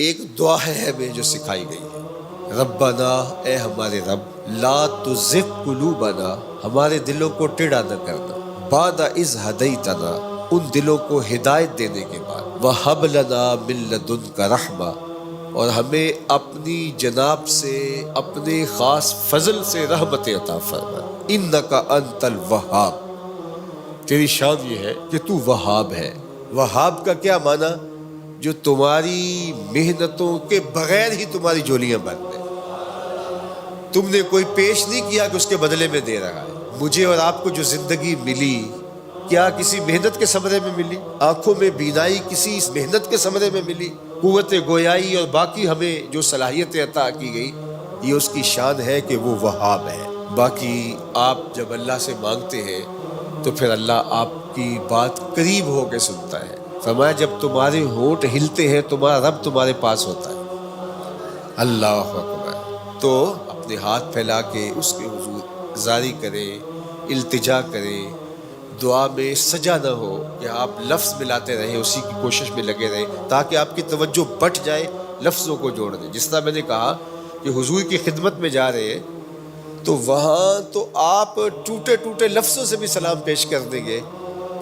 ایک دعا ہے ہمیں جو سکھائی گئی ہے، ربنا، اے ہمارے رب، لا تزغ قلوبنا، ہمارے دلوں کو ٹیڑھا نہ کرنا، بعد اذ ہدیتنا، ان دلوں کو ہدایت دینے کے بعد، وہب لنا من لدنک رحمہ، اور ہمیں اپنی جناب سے، اپنے خاص فضل سے رحمت عطا فرما، انک انت الوہاب، تیری شان یہ ہے کہ تو وہاب ہے۔ وہاب کا کیا معنی؟ جو تمہاری محنتوں کے بغیر ہی تمہاری جولیاں بند ہیں، تم نے کوئی پیش نہیں کیا کہ اس کے بدلے میں دے رہا ہے۔ مجھے اور آپ کو جو زندگی ملی، کیا کسی محنت کے ثمرے میں ملی؟ آنکھوں میں بینائی کسی اس محنت کے ثمرے میں ملی؟ قوت گویائی اور باقی ہمیں جو صلاحیتیں عطا کی گئی، یہ اس کی شان ہے کہ وہ وہاب ہے۔ باقی آپ جب اللہ سے مانگتے ہیں تو پھر اللہ آپ کی بات قریب ہو کے سنتا ہے۔ فرمایا جب تمہارے ہونٹ ہلتے ہیں تمہارا رب تمہارے پاس ہوتا ہے۔ اللہ اکبر۔ تو اپنے ہاتھ پھیلا کے اس کے حضور زاری کریں، التجا کریں، دعا میں سجا نہ ہو کہ آپ لفظ ملاتے رہیں، اسی کی کوشش میں لگے رہیں تاکہ آپ کی توجہ بٹ جائے لفظوں کو جوڑ دیں۔ جس طرح میں نے کہا کہ حضور کی خدمت میں جا رہے ہیں تو وہاں تو آپ ٹوٹے ٹوٹے لفظوں سے بھی سلام پیش کر دیں گے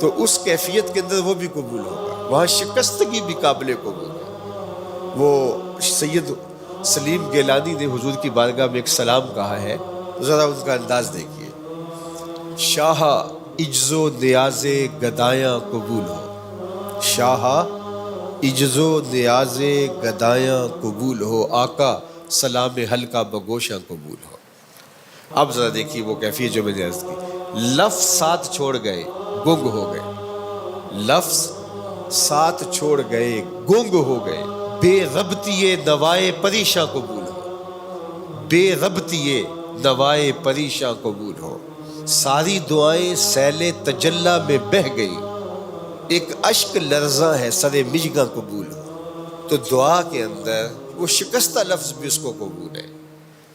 تو اس کیفیت کے اندر وہ بھی قبول ہوگا، وہاں شکستگی بھی قابل قبول ہے۔ وہ سید سلیم گیلانی نے حضور کی بارگاہ میں ایک سلام کہا ہے، ذرا ان کا انداز دیکھیے، شاہ عجز و نیاز گدایاں قبول ہو، شاہ عجز و نیاز گدایاں قبول ہو، آقا سلام حلقہ بگوشاں قبول ہو۔ اب ذرا دیکھیے وہ کیفیت جو میں نے عرض کی، لفظ ساتھ چھوڑ گئے گنگ ہو گئے، لفظ ساتھ چھوڑ گئے گنگ ہو گئے، بے ربطی نوائے پریشاں قبول ہو، بے ربطی نوائے پریشاں قبول ہو، ساری دعائیں سیل تجلی میں بہہ گئی، ایک اشک لرزاں ہے سر مژگاں قبول ہو۔ تو دعا کے اندر وہ شکستہ لفظ بھی اس کو قبول ہے۔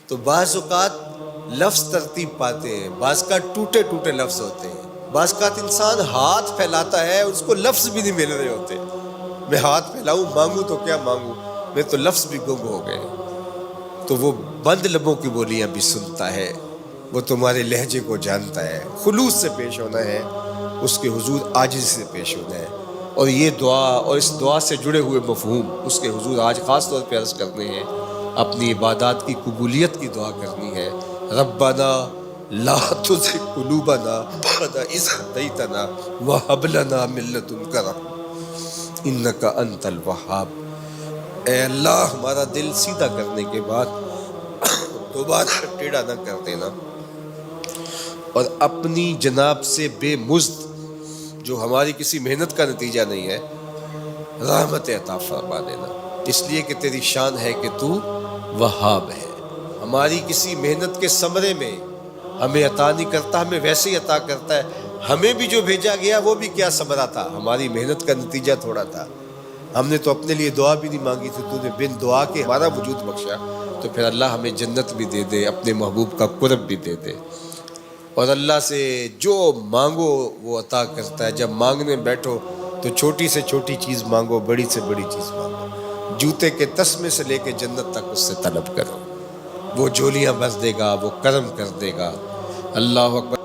تو بعض اوقات لفظ ترتیب پاتے ہیں، بعض کا ٹوٹے ٹوٹے لفظ ہوتے ہیں، بعض کا انسان ہاتھ پھیلاتا ہے اس کو لفظ بھی نہیں مل رہے ہوتے، میں ہاتھ پھیلاؤں مانگوں تو کیا مانگوں، میں تو لفظ بھی گم ہو گئے۔ تو وہ بند لبوں کی بولیاں بھی سنتا ہے، وہ تمہارے لہجے کو جانتا ہے، خلوص سے پیش ہونا ہے، اس کے حضور عاجزی سے پیش ہونا ہے۔ اور یہ دعا اور اس دعا سے جڑے ہوئے مفہوم اس کے حضور آج خاص طور پہ عرض کرنے ہیں، اپنی عبادات کی قبولیت کی دعا کرنی ہے۔ ربنا لا تزغ قلوبنا بعد اذ ہدیتنا وہب لنا من لدنک رحمہ انک انت الوہاب۔ اے اللہ ہمارا دل سیدھا کرنے کے بعد دوبارہ ٹیڑھا نہ کر دینا، اور اپنی جناب سے بے مزد جو ہماری کسی محنت کا نتیجہ نہیں ہے رحمت عطا فرما دینا، اس لیے کہ تیری شان ہے کہ تو وہاب ہے۔ ہماری کسی محنت کے ثمرے میں ہمیں عطا نہیں کرتا، ہمیں ویسے ہی عطا کرتا ہے۔ ہمیں بھی جو بھیجا گیا وہ بھی کیا ثمرہ تھا، ہماری محنت کا نتیجہ تھوڑا تھا، ہم نے تو اپنے لیے دعا بھی نہیں مانگی تھی، تو نے بن دعا کے ہمارا وجود بخشا، تو پھر اللہ ہمیں جنت بھی دے دے، اپنے محبوب کا قرب بھی دے دے۔ اور اللہ سے جو مانگو وہ عطا کرتا ہے۔ جب مانگنے بیٹھو تو چھوٹی سے چھوٹی چیز مانگو، بڑی سے بڑی چیز مانگو، جوتے کے تسمے سے لے کے جنت تک اس سے طلب کرو، وہ جولیاں بھر دے گا، وہ کرم کر دے گا۔ اللہ اکبر۔